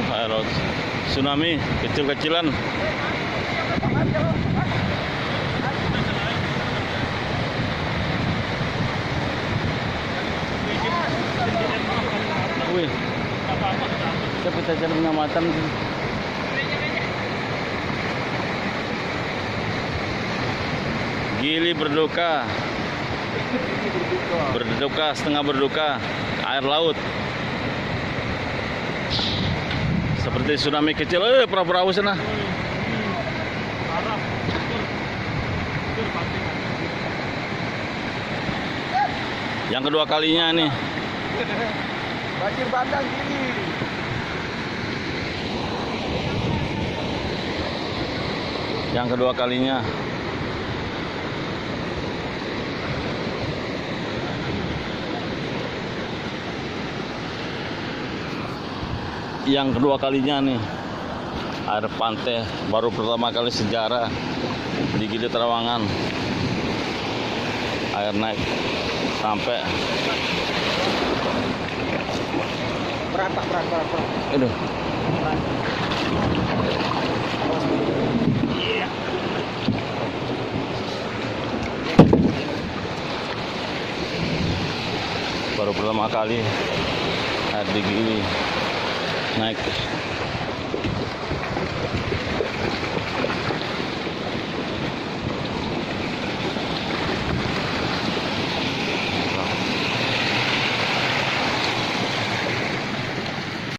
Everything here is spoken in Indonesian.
air laut tsunami kecil-kecilan. Wih, tapi kita jalan pengamatan. Gili berduka, setengah berduka, air laut. Seperti tsunami kecil, perahu-perahu sana. Yang kedua kalinya nih. Banjir bandang gini. Yang kedua kalinya. Yang kedua kalinya nih, air pantai baru pertama kali sejarah di Gili Trawangan, air naik sampai Berapa. aduh. Baru pertama kali air di Gili naik